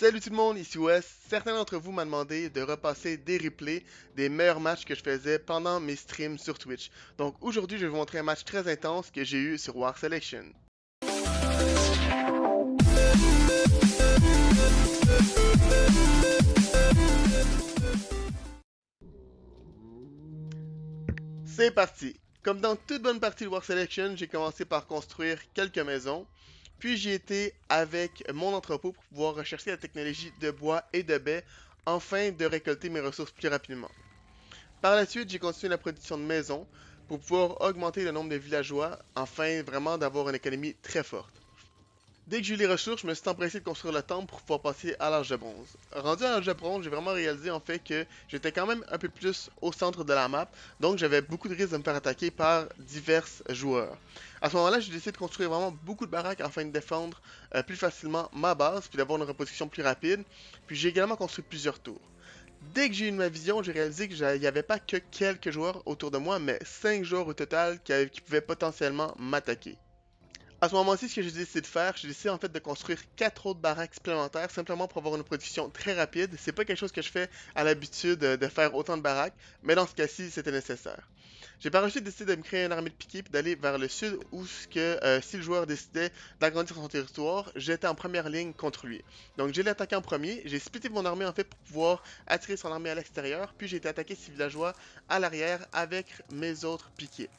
Salut tout le monde, ici Wes. Certains d'entre vous m'ont demandé de repasser des replays des meilleurs matchs que je faisais pendant mes streams sur Twitch. Donc aujourd'hui, je vais vous montrer un match très intense que j'ai eu sur War Selection. C'est parti! Comme dans toute bonne partie de War Selection, j'ai commencé par construire quelques maisons. Puis j'ai été avec mon entrepôt pour pouvoir rechercher la technologie de bois et de baies afin de récolter mes ressources plus rapidement. Par la suite, j'ai continué la production de maisons pour pouvoir augmenter le nombre de villageois afin vraiment d'avoir une économie très forte. Dès que j'ai eu les ressources, je me suis empressé de construire le temple pour pouvoir passer à l'âge de bronze. Rendu à l'âge de bronze, j'ai vraiment réalisé en fait que j'étais quand même un peu plus au centre de la map, donc j'avais beaucoup de risques de me faire attaquer par divers joueurs. À ce moment-là, j'ai décidé de construire vraiment beaucoup de baraques afin de défendre plus facilement ma base, puis d'avoir une reproduction plus rapide. Puis j'ai également construit plusieurs tours. Dès que j'ai eu ma vision, j'ai réalisé qu'il n'y avait pas que quelques joueurs autour de moi, mais 5 joueurs au total qui pouvaient potentiellement m'attaquer. À ce moment-ci, ce que j'ai décidé de faire, j'ai décidé en fait de construire 4 autres baraques supplémentaires simplement pour avoir une production très rapide. C'est pas quelque chose que je fais à l'habitude de faire autant de baraques, mais dans ce cas-ci, c'était nécessaire. J'ai par la suite décidé de me créer une armée de piquets et d'aller vers le sud où si le joueur décidait d'agrandir son territoire, j'étais en première ligne contre lui. Donc j'ai l'attaqué en premier, j'ai splitté mon armée en fait pour pouvoir attirer son armée à l'extérieur, puis j'ai été attaquer ses villageois à l'arrière avec mes autres piquets.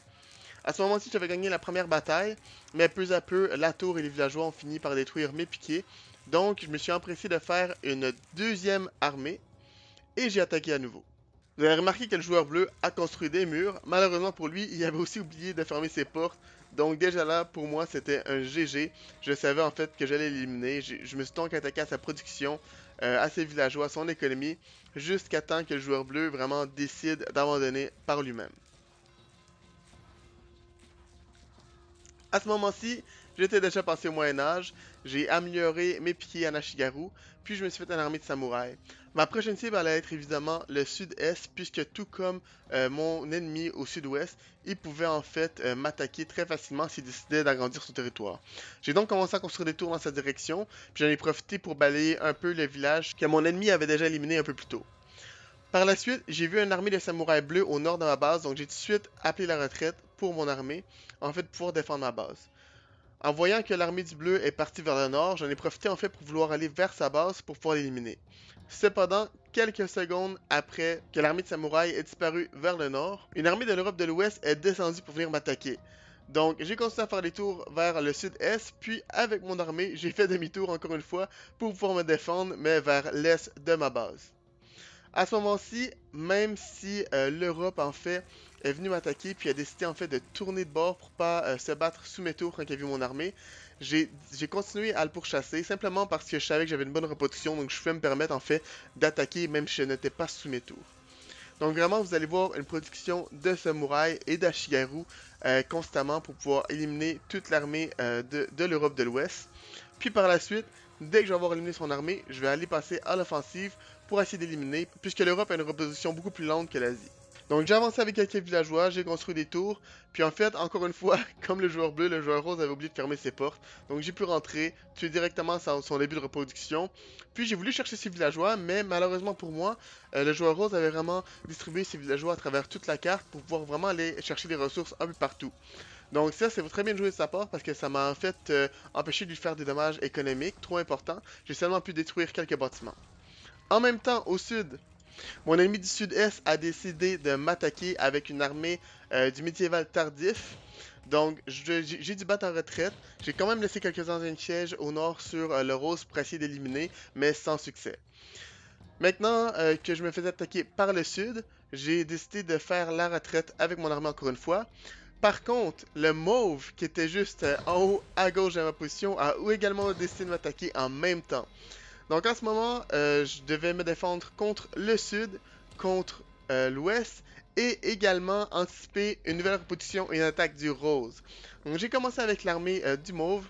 À ce moment-ci, j'avais gagné la première bataille, mais peu à peu, la tour et les villageois ont fini par détruire mes piquets. Donc, je me suis empressé de faire une deuxième armée et j'ai attaqué à nouveau. Vous avez remarqué que le joueur bleu a construit des murs. Malheureusement pour lui, il avait aussi oublié de fermer ses portes. Donc déjà là, pour moi, c'était un GG. Je savais en fait que j'allais l'éliminer. Je me suis donc attaqué à sa production, à ses villageois, à son économie, jusqu'à temps que le joueur bleu vraiment décide d'abandonner par lui-même. À ce moment-ci, j'étais déjà passé au Moyen-Âge, j'ai amélioré mes piquets en Ashigaru, puis je me suis fait une armée de samouraïs. Ma prochaine cible allait être évidemment le sud-est, puisque tout comme mon ennemi au sud-ouest, il pouvait en fait m'attaquer très facilement s'il décidait d'agrandir son territoire. J'ai donc commencé à construire des tours dans cette direction, puis j'en ai profité pour balayer un peu le village que mon ennemi avait déjà éliminé un peu plus tôt. Par la suite, j'ai vu une armée de samouraïs bleus au nord de ma base, donc j'ai tout de suite appelé la retraite pour mon armée, en fait pour pouvoir défendre ma base. En voyant que l'armée du bleu est partie vers le nord, j'en ai profité en fait pour vouloir aller vers sa base pour pouvoir l'éliminer. Cependant, quelques secondes après que l'armée de samouraïs ait disparu vers le nord, une armée de l'Europe de l'Ouest est descendue pour venir m'attaquer. Donc j'ai continué à faire des tours vers le sud-est, puis avec mon armée, j'ai fait demi-tour encore une fois pour pouvoir me défendre, mais vers l'est de ma base. À ce moment-ci, même si l'Europe en fait est venue m'attaquer puis a décidé en fait de tourner de bord pour pas se battre sous mes tours quand il a vu mon armée, j'ai continué à le pourchasser simplement parce que je savais que j'avais une bonne reproduction, donc je pouvais me permettre en fait d'attaquer même si je n'étais pas sous mes tours. Donc vraiment, vous allez voir une production de samouraïs et d'ashigaru constamment pour pouvoir éliminer toute l'armée de l'Europe de l'Ouest. Puis par la suite, dès que je vais avoir éliminé son armée, je vais aller passer à l'offensive pour essayer d'éliminer, puisque l'Europe a une reposition beaucoup plus lente que l'Asie. Donc j'ai avancé avec quelques villageois, j'ai construit des tours, puis en fait, encore une fois, comme le joueur bleu, le joueur rose avait oublié de fermer ses portes, donc j'ai pu rentrer, tuer directement son début de reproduction, puis j'ai voulu chercher ses villageois, mais malheureusement pour moi, le joueur rose avait vraiment distribué ses villageois à travers toute la carte pour pouvoir vraiment aller chercher des ressources un peu partout. Donc ça, c'est très bien joué de sa part parce que ça m'a en fait empêché de lui faire des dommages économiques trop importants. J'ai seulement pu détruire quelques bâtiments. En même temps, au sud, mon ennemi du sud-est a décidé de m'attaquer avec une armée du médiéval tardif. Donc, j'ai dû battre en retraite. J'ai quand même laissé quelques anciens sièges au nord sur le rose pour essayer d'éliminer, mais sans succès. Maintenant que je me faisais attaquer par le sud, j'ai décidé de faire la retraite avec mon armée encore une fois. Par contre, le mauve qui était juste en haut à gauche de ma position a également décidé de m'attaquer en même temps. Donc en ce moment, je devais me défendre contre le sud, contre l'ouest et également anticiper une nouvelle reposition et une attaque du rose. Donc j'ai commencé avec l'armée du mauve.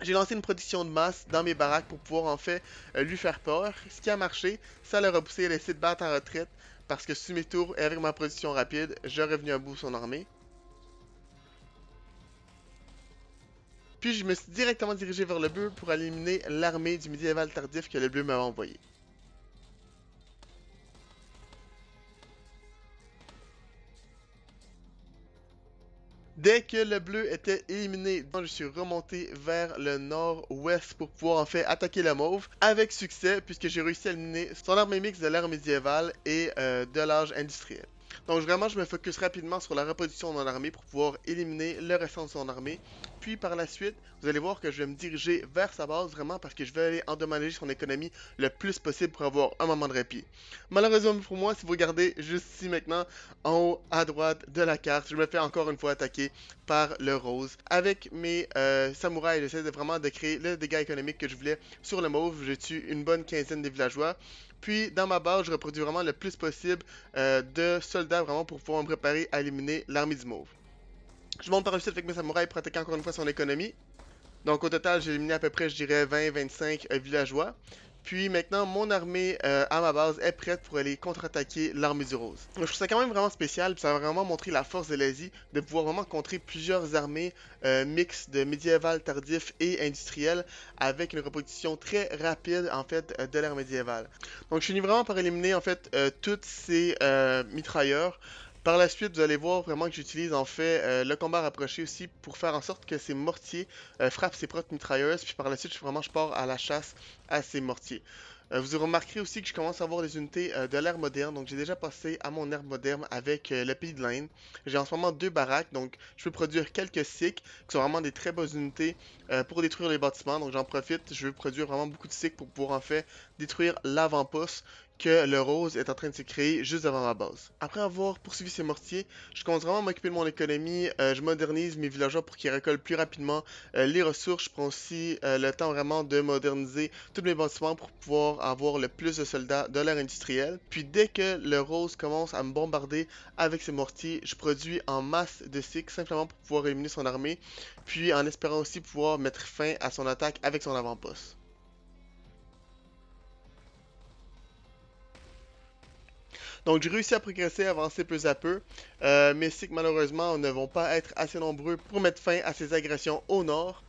J'ai lancé une production de masse dans mes baraques pour pouvoir en fait lui faire peur. Ce qui a marché, ça l'a repoussé, il a essayé de battre en retraite parce que sous mes tours et avec ma production rapide, j'aurais venu à bout son armée. Puis je me suis directement dirigé vers le bleu pour éliminer l'armée du médiéval tardif que le bleu m'avait envoyé. Dès que le bleu était éliminé, je suis remonté vers le nord-ouest pour pouvoir en fait attaquer le mauve avec succès puisque j'ai réussi à éliminer son armée mixte de l'ère médiévale et de l'âge industriel. Donc vraiment, je me focus rapidement sur la reproduction de mon armée pour pouvoir éliminer le restant de son armée. Puis par la suite, vous allez voir que je vais me diriger vers sa base vraiment parce que je vais aller endommager son économie le plus possible pour avoir un moment de répit. Malheureusement pour moi, si vous regardez juste ici maintenant, en haut à droite de la carte, je me fais encore une fois attaquer par le rose. Avec mes samouraïs, j'essaie vraiment de créer le dégât économique que je voulais sur le mauve. Je tue une bonne quinzaine de villageois. Puis dans ma base, je reproduis vraiment le plus possible de soldats vraiment pour pouvoir me préparer à éliminer l'armée du mauve. Je monte par la suite avec mes samouraïs pour attaquer encore une fois son économie. Donc au total, j'ai éliminé à peu près, je dirais, 20-25 villageois. Puis maintenant, mon armée à ma base est prête pour aller contre-attaquer l'armée du rose. Donc, je trouve ça quand même vraiment spécial, puis ça va vraiment montrer la force de l'Asie de pouvoir vraiment contrer plusieurs armées mixtes de médiéval, tardif et industriel avec une reproduction très rapide en fait de l'ère médiévale. Donc je finis vraiment par éliminer en fait toutes ces mitrailleurs. Par la suite, vous allez voir vraiment que j'utilise en fait le combat rapproché aussi pour faire en sorte que ces mortiers frappent ses propres mitrailleuses. Puis par la suite, je pars à la chasse à ces mortiers. Vous remarquerez aussi que je commence à avoir des unités de l'ère moderne. Donc j'ai déjà passé à mon ère moderne avec le pays de l'Inde. J'ai en ce moment 2 baraques. Donc je peux produire quelques cycles qui sont vraiment des très bonnes unités pour détruire les bâtiments. Donc j'en profite. Je veux produire vraiment beaucoup de cycles pour pouvoir en fait détruire l'avant-poste que le rose est en train de se créer juste devant ma base. Après avoir poursuivi ces mortiers, je commence vraiment à m'occuper de mon économie. Je modernise mes villageois pour qu'ils récoltent plus rapidement les ressources. Je prends aussi le temps vraiment de moderniser tous mes bâtiments pour pouvoir avoir le plus de soldats de l'ère industrielle. Puis dès que le rose commence à me bombarder avec ses mortiers, je produis en masse de cycles simplement pour pouvoir éliminer son armée. Puis en espérant aussi pouvoir mettre fin à son attaque avec son avant-poste. Donc j'ai réussi à progresser, avancer peu à peu. Mes cycles malheureusement ne vont pas être assez nombreux pour mettre fin à ces agressions au nord.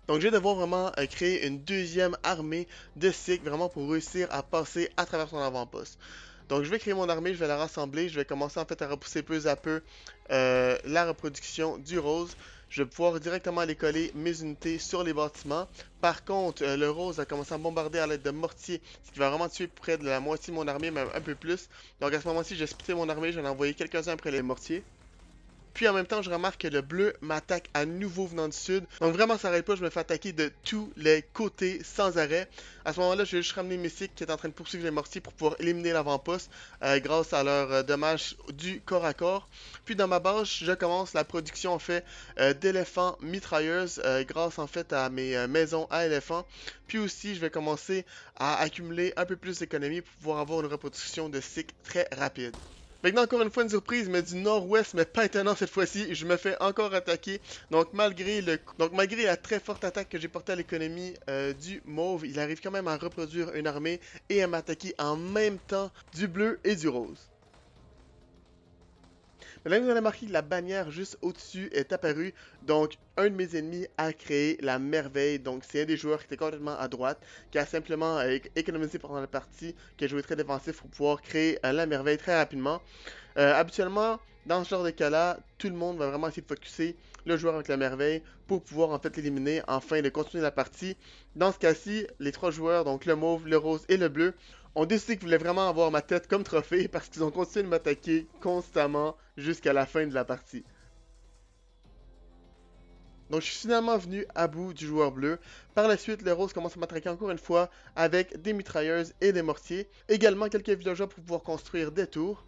Donc je vais devoir vraiment créer une deuxième armée de cycles vraiment pour réussir à passer à travers son avant-poste. Donc je vais créer mon armée, je vais la rassembler, je vais commencer en fait à repousser peu à peu la reproduction du rose. Je vais pouvoir directement aller coller mes unités sur les bâtiments. Par contre, le rose a commencé à bombarder à l'aide de mortiers, ce qui va vraiment tuer près de la moitié de mon armée, même un peu plus. Donc à ce moment-ci, j'ai splitté mon armée, j'en ai envoyé quelques-uns après les mortiers. Puis en même temps, je remarque que le bleu m'attaque à nouveau venant du sud. Donc vraiment, ça n'arrête pas, je me fais attaquer de tous les côtés sans arrêt. À ce moment-là, je vais juste ramener mes cycles qui est en train de poursuivre les mortiers pour pouvoir éliminer l'avant-poste grâce à leur dommage du corps à corps. Puis dans ma base, je commence la production en fait d'éléphants mitrailleuses grâce en fait à mes maisons à éléphants. Puis aussi, je vais commencer à accumuler un peu plus d'économie pour pouvoir avoir une reproduction de cycles très rapide. Maintenant, encore une fois, une surprise, mais du nord-ouest, mais pas étonnant cette fois-ci, je me fais encore attaquer. Donc, malgré la très forte attaque que j'ai portée à l'économie du mauve, il arrive quand même à reproduire une armée et à m'attaquer en même temps du bleu et du rose. Maintenant, vous allez remarquer que la bannière juste au-dessus est apparue. Donc, un de mes ennemis a créé la merveille. Donc, c'est un des joueurs qui était complètement à droite, qui a simplement économisé pendant la partie, qui a joué très défensif pour pouvoir créer la merveille très rapidement. Habituellement, dans ce genre de cas-là, tout le monde va vraiment essayer de focuser le joueur avec la merveille pour pouvoir en fait l'éliminer afin de continuer la partie. Dans ce cas-ci, les 3 joueurs, donc le mauve, le rose et le bleu, ont décidé qu'ils voulaient vraiment avoir ma tête comme trophée parce qu'ils ont continué de m'attaquer constamment jusqu'à la fin de la partie. Donc je suis finalement venu à bout du joueur bleu. Par la suite, le rose commence à m'attaquer encore une fois avec des mitrailleuses et des mortiers. Également quelques villageois pour pouvoir construire des tours.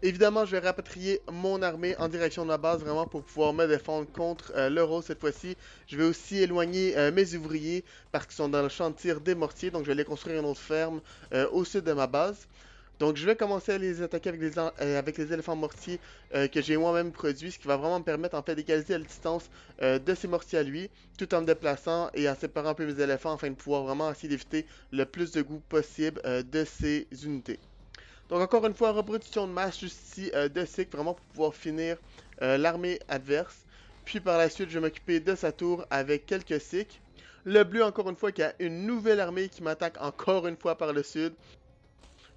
Évidemment, je vais rapatrier mon armée en direction de ma base vraiment pour pouvoir me défendre contre le rose cette fois-ci. Je vais aussi éloigner mes ouvriers parce qu'ils sont dans le champ de tir des mortiers. Donc je vais aller construire une autre ferme au sud de ma base. Donc je vais commencer à les attaquer avec les éléphants mortiers que j'ai moi-même produits, ce qui va vraiment me permettre en fait d'égaliser la distance de ces mortiers à lui, tout en me déplaçant et en séparant un peu mes éléphants afin de pouvoir vraiment essayer d'éviter le plus de goût possible de ces unités. Donc encore une fois, reproduction de masse juste ici de cycle, vraiment pour pouvoir finir l'armée adverse. Puis par la suite, je vais m'occuper de sa tour avec quelques cycles. Le bleu, encore une fois, qui a une nouvelle armée qui m'attaque encore une fois par le sud.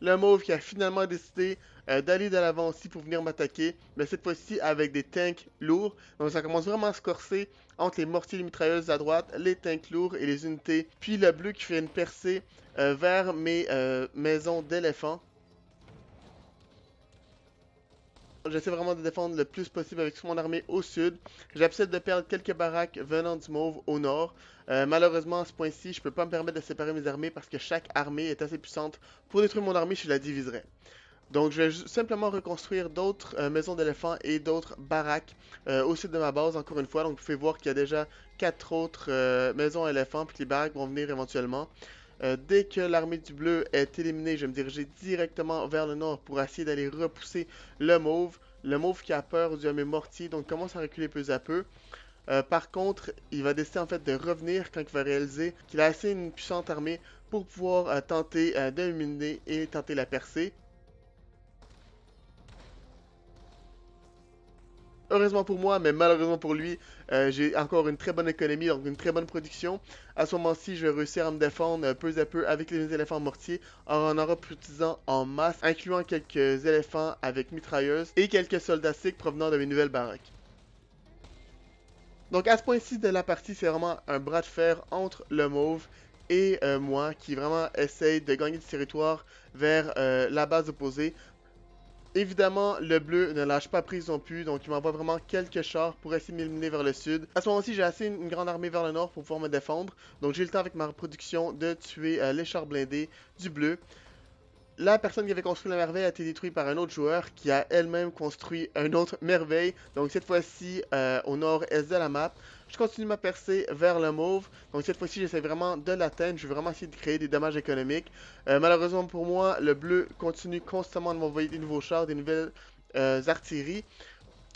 Le mauve qui a finalement décidé d'aller de l'avant aussi pour venir m'attaquer, mais cette fois-ci avec des tanks lourds. Donc ça commence vraiment à se corser entre les mortiers et les mitrailleuses à droite, les tanks lourds et les unités. Puis le bleu qui fait une percée vers mes maisons d'éléphants. J'essaie vraiment de défendre le plus possible avec mon armée au sud. J'accepte de perdre quelques baraques venant du mauve au nord. Malheureusement, à ce point-ci, je peux pas me permettre de séparer mes armées parce que chaque armée est assez puissante. Pour détruire mon armée, je la diviserais. Donc, je vais simplement reconstruire d'autres maisons d'éléphants et d'autres baraques au sud de ma base, encore une fois. Donc, vous pouvez voir qu'il y a déjà 4 autres maisons éléphants, puis les baraques vont venir éventuellement. Dès que l'armée du bleu est éliminée, je vais me diriger directement vers le nord pour essayer d'aller repousser le mauve. Le mauve qui a peur du mes mortier, donc commence à reculer peu à peu. Par contre, il va décider en fait de revenir quand il va réaliser qu'il a assez une puissante armée pour pouvoir tenter d'éliminer et tenter la percée. Heureusement pour moi, mais malheureusement pour lui, j'ai encore une très bonne économie, donc une très bonne production. À ce moment-ci, je vais réussir à me défendre peu à peu avec les éléphants mortiers en reproduisant en masse, incluant quelques éléphants avec mitrailleuses et quelques soldats sikhs provenant de mes nouvelles baraques. Donc à ce point-ci de la partie, c'est vraiment un bras de fer entre le mauve et moi qui vraiment essaye de gagner du territoire vers la base opposée. Évidemment, le bleu ne lâche pas prise non plus, donc il m'envoie vraiment quelques chars pour essayer de m'éliminer vers le sud. À ce moment-ci, j'ai assez une grande armée vers le nord pour pouvoir me défendre, donc j'ai le temps avec ma reproduction de tuer les chars blindés du bleu. La personne qui avait construit la merveille a été détruite par un autre joueur qui a elle-même construit une autre merveille. Donc cette fois-ci au nord-est de la map. Je continue ma percée vers le mauve. Donc cette fois-ci j'essaie vraiment de l'atteindre. Je vais vraiment essayer de créer des dommages économiques. Malheureusement pour moi, le bleu continue constamment de m'envoyer des nouveaux chars, des nouvelles artilleries.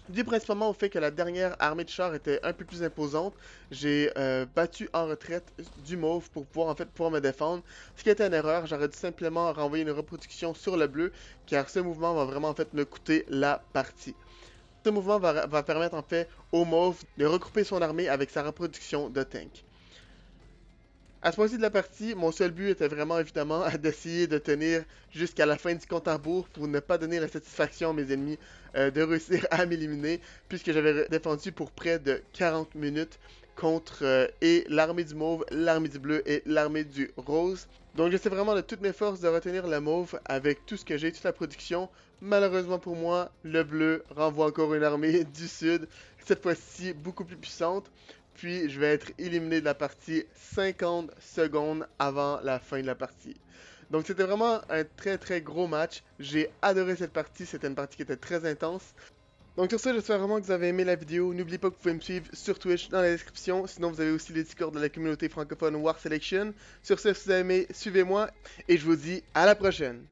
Dû principalement au fait que la dernière armée de chars était un peu plus imposante, j'ai battu en retraite du mauve pour pouvoir pouvoir me défendre. Ce qui était une erreur, j'aurais dû simplement renvoyer une reproduction sur le bleu, car ce mouvement va vraiment me coûter la partie. Ce mouvement va permettre en fait au mauve de regrouper son armée avec sa reproduction de tank. À ce point-ci de la partie, mon seul but était vraiment évidemment d'essayer de tenir jusqu'à la fin du compte à rebours pour ne pas donner la satisfaction à mes ennemis de réussir à m'éliminer, puisque j'avais défendu pour près de 40 minutes contre et l'armée du mauve, l'armée du bleu et l'armée du rose. Donc j'essaie vraiment de toutes mes forces de retenir le mauve avec tout ce que j'ai, toute la production. Malheureusement pour moi, le bleu renvoie encore une armée du sud, cette fois-ci beaucoup plus puissante. Puis je vais être éliminé de la partie 50 secondes avant la fin de la partie. Donc c'était vraiment un très gros match. J'ai adoré cette partie, c'était une partie qui était très intense. Donc sur ça, j'espère vraiment que vous avez aimé la vidéo. N'oubliez pas que vous pouvez me suivre sur Twitch dans la description. Sinon, vous avez aussi les Discord de la communauté francophone War Selection. Sur ce, si vous avez aimé, suivez-moi et je vous dis à la prochaine.